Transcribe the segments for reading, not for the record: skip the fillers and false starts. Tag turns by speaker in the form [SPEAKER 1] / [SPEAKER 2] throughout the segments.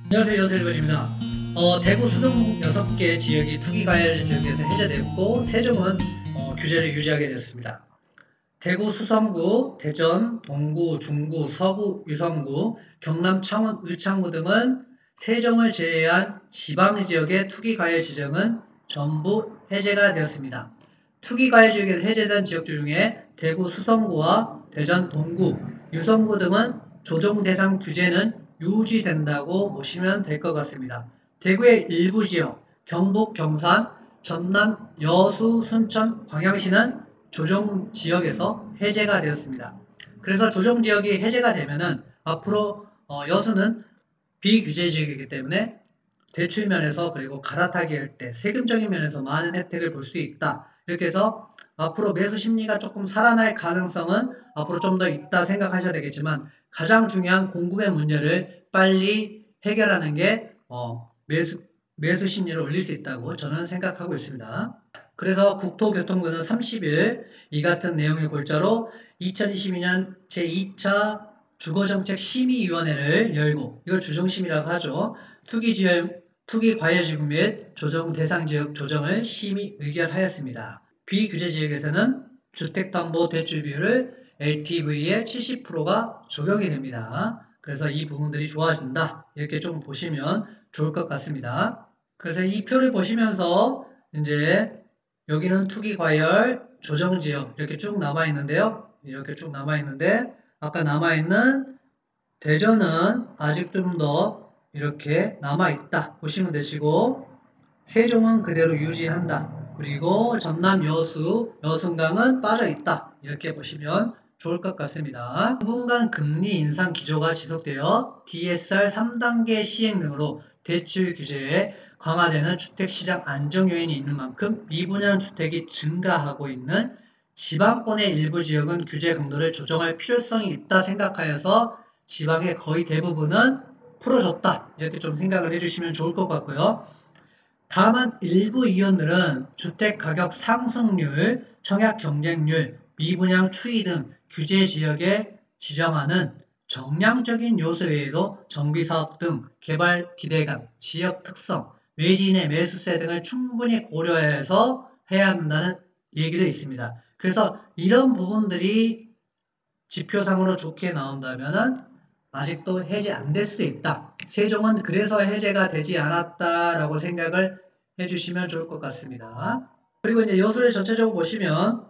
[SPEAKER 1] 안녕하세요, 여슬벌입니다. 대구 수성 6개 지역이 투기과열 지역에서 해제되었고 세종은 규제를 유지하게 되었습니다. 대구 수성구, 대전, 동구, 중구, 서구, 유성구, 경남 창원, 을창구 등은 세종을 제외한 지방지역의 투기과열 지정은 전부 해제가 되었습니다. 투기과열 지역에서 해제된 지역들 중에 대구 수성구와 대전, 동구, 유성구 등은 조정 대상 규제는 유지된다고 보시면 될 것 같습니다. 대구의 일부 지역, 경북, 경산, 전남, 여수, 순천, 광양시는 조정지역에서 해제가 되었습니다. 그래서 조정지역이 해제가 되면은 앞으로 여수는 비규제 지역이기 때문에 대출 면에서 그리고 갈아타기 할 때 세금적인 면에서 많은 혜택을 볼 수 있다. 이렇게 해서 앞으로 매수 심리가 조금 살아날 가능성은 앞으로 좀 더 있다 생각하셔야 되겠지만 가장 중요한 공급의 문제를 빨리 해결하는 게 매수 심리를 올릴 수 있다고 저는 생각하고 있습니다. 그래서 국토교통부는 30일 이 같은 내용의 골자로 2022년 제2차 주거정책심의위원회를 열고, 이걸 주정심이라고 하죠. 투기과열지구 및 조정대상지역 조정을 심의 의결하였습니다. 비규제지역에서는 주택담보대출 비율을 LTV의 70%가 적용이 됩니다. 그래서 이 부분들이 좋아진다. 이렇게 좀 보시면 좋을 것 같습니다. 그래서 이 표를 보시면서 이제 여기는 투기과열 조정지역 이렇게 쭉 남아있는데요. 이렇게 쭉 남아있는데 아까 남아있는 대전은 아직 좀 더 이렇게 남아있다 보시면 되시고, 세종은 그대로 유지한다. 그리고 전남 여수, 여승강은 빠져있다. 이렇게 보시면 좋을 것 같습니다. 당분간 금리 인상 기조가 지속되어 DSR 3단계 시행 등으로 대출 규제에 강화되는 주택시장 안정 요인이 있는 만큼 미분양 주택이 증가하고 있는 지방권의 일부 지역은 규제 강도를 조정할 필요성이 있다 생각하여서 지방의 거의 대부분은 풀어줬다. 이렇게 좀 생각을 해주시면 좋을 것 같고요. 다만 일부 의원들은 주택가격 상승률, 청약 경쟁률, 미분양 추이 등 규제 지역에 지정하는 정량적인 요소 외에도 정비사업 등 개발 기대감, 지역 특성, 외지인의 매수세 등을 충분히 고려해서 해야 한다는 얘기도 있습니다. 그래서 이런 부분들이 지표상으로 좋게 나온다면은 아직도 해제 안 될 수도 있다. 세종은 그래서 해제가 되지 않았다라고 생각을 해주시면 좋을 것 같습니다. 그리고 이제 여수를 전체적으로 보시면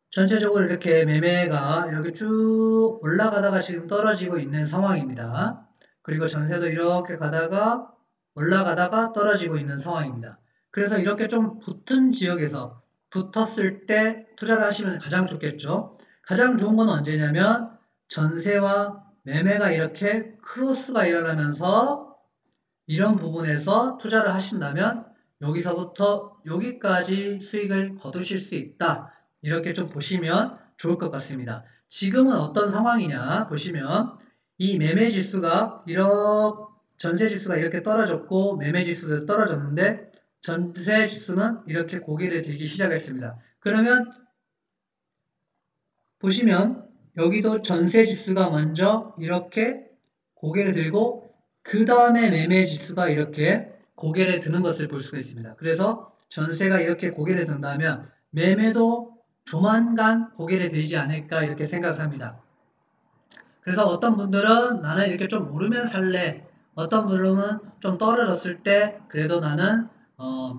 [SPEAKER 1] 전체적으로 이렇게 매매가 이렇게 쭉 올라가다가 지금 떨어지고 있는 상황입니다. 그리고 전세도 이렇게 가다가 올라가다가 떨어지고 있는 상황입니다. 그래서 이렇게 좀 붙은 지역에서 붙었을 때 투자를 하시면 가장 좋겠죠. 가장 좋은 건 언제냐면 전세와 매매가 이렇게 크로스가 일어나면서 이런 부분에서 투자를 하신다면 여기서부터 여기까지 수익을 거두실 수 있다. 이렇게 좀 보시면 좋을 것 같습니다. 지금은 어떤 상황이냐 보시면 이 전세지수가 이렇게 떨어졌고 매매지수도 떨어졌는데 전세지수는 이렇게 고개를 들기 시작했습니다. 그러면 보시면 여기도 전세지수가 먼저 이렇게 고개를 들고 그 다음에 매매지수가 이렇게 고개를 드는 것을 볼 수가 있습니다. 그래서 전세가 이렇게 고개를 든다면 매매도 조만간 고개를 들지 않을까 이렇게 생각을 합니다. 그래서 어떤 분들은 나는 이렇게 좀 오르면 살래, 어떤 분들은 좀 떨어졌을 때 그래도 나는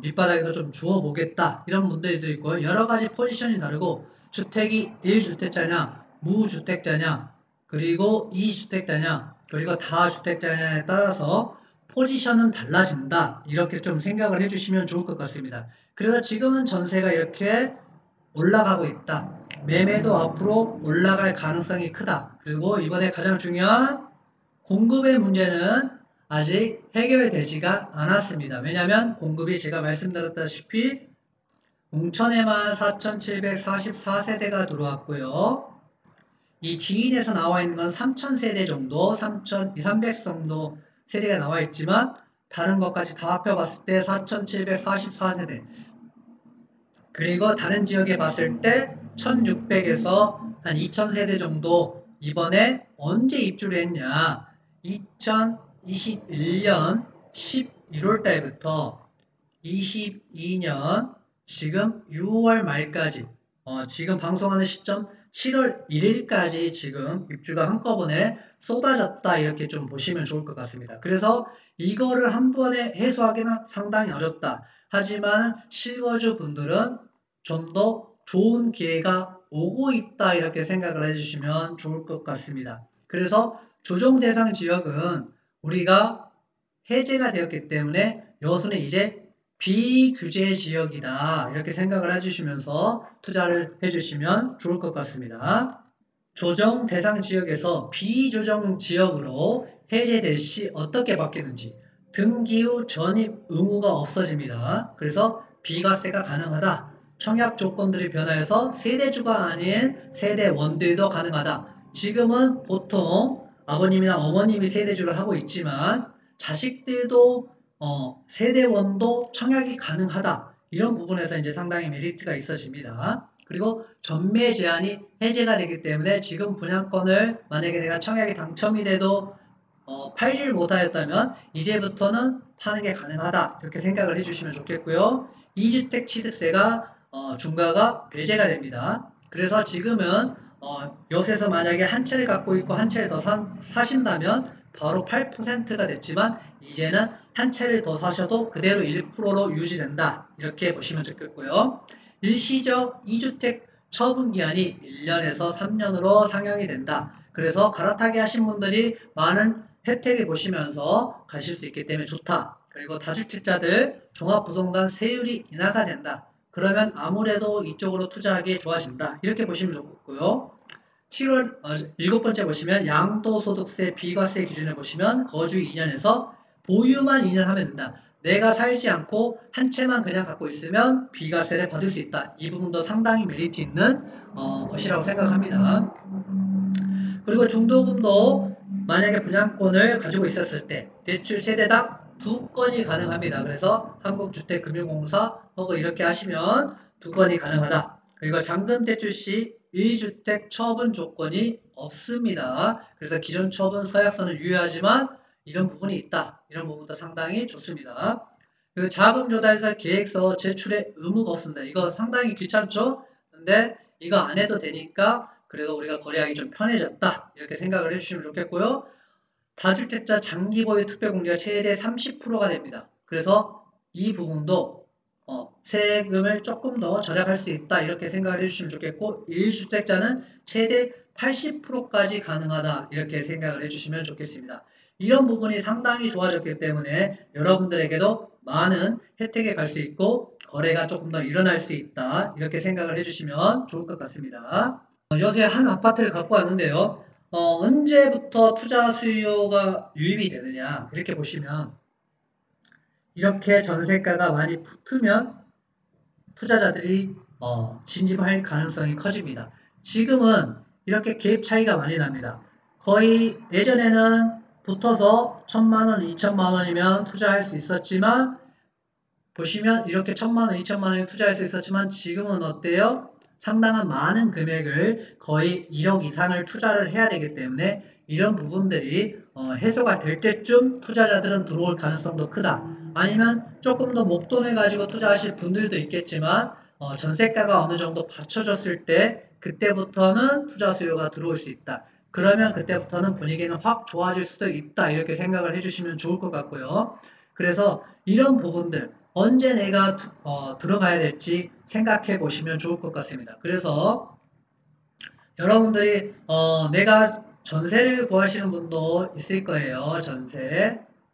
[SPEAKER 1] 밑바닥에서 좀 주워보겠다 이런 분들도 있고, 여러가지 포지션이 다르고 주택이 1주택자냐 무주택자냐 그리고 2주택자냐 그리고 다주택자냐에 따라서 포지션은 달라진다, 이렇게 좀 생각을 해주시면 좋을 것 같습니다. 그래서 지금은 전세가 이렇게 올라가고 있다. 매매도 앞으로 올라갈 가능성이 크다. 그리고 이번에 가장 중요한 공급의 문제는 아직 해결되지가 않았습니다. 왜냐하면 공급이 제가 말씀드렸다시피 웅천에만 4,744세대가 들어왔고요. 이 지인에서 나와 있는 건 3,000세대 정도, 3,200 정도 세대가 나와 있지만 다른 것까지 다 합해봤을 때 4,744세대, 그리고 다른 지역에 봤을 때 1600에서 한 2000세대 정도 이번에 언제 입주를 했냐, 21년 11월 달부터 22년 지금 6월 말까지 지금 방송하는 시점 7월 1일까지 지금 입주가 한꺼번에 쏟아졌다 이렇게 좀 보시면 좋을 것 같습니다. 그래서 이거를 한 번에 해소하기는 상당히 어렵다. 하지만 실거주 분들은 좀 더 좋은 기회가 오고 있다 이렇게 생각을 해주시면 좋을 것 같습니다. 그래서 조정 대상 지역은 우리가 해제가 되었기 때문에 여수는 이제 비규제 지역이다 이렇게 생각을 해주시면서 투자를 해주시면 좋을 것 같습니다. 조정 대상 지역에서 비조정 지역으로 해제될 시 어떻게 바뀌는지 등기 후 전입 의무가 없어집니다. 그래서 비과세가 가능하다. 청약 조건들이 변화해서 세대주가 아닌 세대원들도 가능하다. 지금은 보통 아버님이나 어머님이 세대주를 하고 있지만 자식들도 세대원도 청약이 가능하다. 이런 부분에서 이제 상당히 메리트가 있어집니다. 그리고 전매 제한이 해제가 되기 때문에 지금 분양권을 만약에 내가 청약이 당첨이 돼도 팔지를 못하였다면 이제부터는 파는 게 가능하다. 이렇게 생각을 해주시면 좋겠고요. 2주택 취득세가 중과가 배제가 됩니다. 그래서 지금은 여수에서 만약에 한 채를 갖고 있고 한 채를 더 사신다면 바로 8%가 됐지만 이제는 한 채를 더 사셔도 그대로 1%로 유지된다. 이렇게 보시면 좋겠고요. 일시적 2주택 처분기한이 1년에서 3년으로 상향이 된다. 그래서 갈아타기 하신 분들이 많은 혜택을 보시면서 가실 수 있기 때문에 좋다. 그리고 다주택자들 종합부동산 세율이 인하가 된다. 그러면 아무래도 이쪽으로 투자하기 좋아진다. 이렇게 보시면 좋고요. 7월 7번째 보시면 양도소득세 비과세 기준을 보시면 거주 2년에서 보유만 2년 하면 된다. 내가 살지 않고 한 채만 그냥 갖고 있으면 비과세를 받을 수 있다. 이 부분도 상당히 메리트 있는 것이라고 생각합니다. 그리고 중도금도 만약에 분양권을 가지고 있었을 때 대출 세대당 2건이 가능합니다. 그래서 한국주택금융공사 혹은 이렇게 하시면 2건이 가능하다. 그리고 잔금 대출 시 1주택 처분 조건이 없습니다. 그래서 기존 처분 서약서는 유효하지만 이런 부분이 있다. 이런 부분도 상당히 좋습니다. 그리고 자금 조달서 계획서 제출의 의무가 없습니다. 이거 상당히 귀찮죠? 근데 이거 안 해도 되니까 그래도 우리가 거래하기 좀 편해졌다. 이렇게 생각을 해주시면 좋겠고요. 다주택자 장기 보유 특별 공제가 최대 30%가 됩니다. 그래서 이 부분도 세금을 조금 더 절약할 수 있다. 이렇게 생각을 해주시면 좋겠고 1주택자는 최대 80%까지 가능하다. 이렇게 생각을 해주시면 좋겠습니다. 이런 부분이 상당히 좋아졌기 때문에 여러분들에게도 많은 혜택에 갈 수 있고 거래가 조금 더 일어날 수 있다. 이렇게 생각을 해주시면 좋을 것 같습니다. 요새 한 아파트를 갖고 왔는데요. 언제부터 투자 수요가 유입이 되느냐 이렇게 보시면 이렇게 전세가가 많이 붙으면 투자자들이 진입할 가능성이 커집니다. 지금은 이렇게 갭 차이가 많이 납니다. 거의 예전에는 붙어서 1,000만원, 2,000만원이면 투자할 수 있었지만 보시면 이렇게 1,000만원, 2,000만원이 투자할 수 있었지만 지금은 어때요? 상당한 많은 금액을 거의 1억 이상을 투자를 해야 되기 때문에 이런 부분들이 해소가 될 때쯤 투자자들은 들어올 가능성도 크다. 아니면 조금 더 목돈을 가지고 투자하실 분들도 있겠지만 전세가가 어느 정도 받쳐졌을 때 그때부터는 투자 수요가 들어올 수 있다. 그러면 그때부터는 분위기는 확 좋아질 수도 있다. 이렇게 생각을 해주시면 좋을 것 같고요. 그래서 이런 부분들 언제 내가 들어가야 될지 생각해 보시면 좋을 것 같습니다. 그래서 여러분들이 내가 전세를 구하시는 분도 있을 거예요.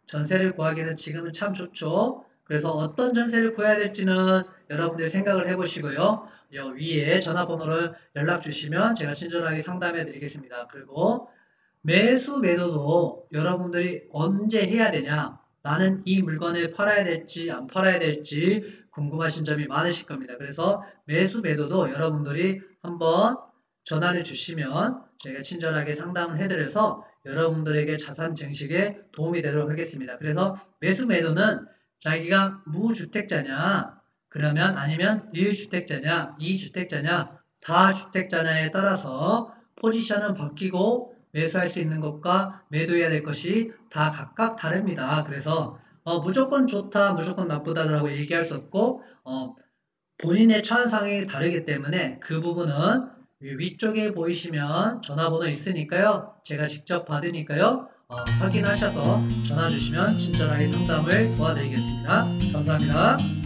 [SPEAKER 1] 전세를 구하기는 지금은 참 좋죠. 그래서 어떤 전세를 구해야 될지는 여러분들이 생각을 해보시고요. 위에 전화번호를 연락 주시면 제가 친절하게 상담해 드리겠습니다. 그리고 매수 매도도 여러분들이 언제 해야 되냐, 나는 이 물건을 팔아야 될지 안 팔아야 될지 궁금하신 점이 많으실 겁니다. 그래서 매수 매도도 여러분들이 한번 전화를 주시면 저희가 친절하게 상담을 해드려서 여러분들에게 자산 증식에 도움이 되도록 하겠습니다. 그래서 매수 매도는 자기가 무주택자냐 그러면 아니면 1주택자냐 2주택자냐 다주택자냐에 따라서 포지션은 바뀌고 매수할 수 있는 것과 매도해야 될 것이 다 각각 다릅니다. 그래서 무조건 좋다, 무조건 나쁘다라고 얘기할 수 없고 본인의 처한 상황이 다르기 때문에 그 부분은 위쪽에 보이시면 전화번호 있으니까요. 제가 직접 받으니까요. 확인하셔서 전화 주시면 친절하게 상담을 도와드리겠습니다. 감사합니다.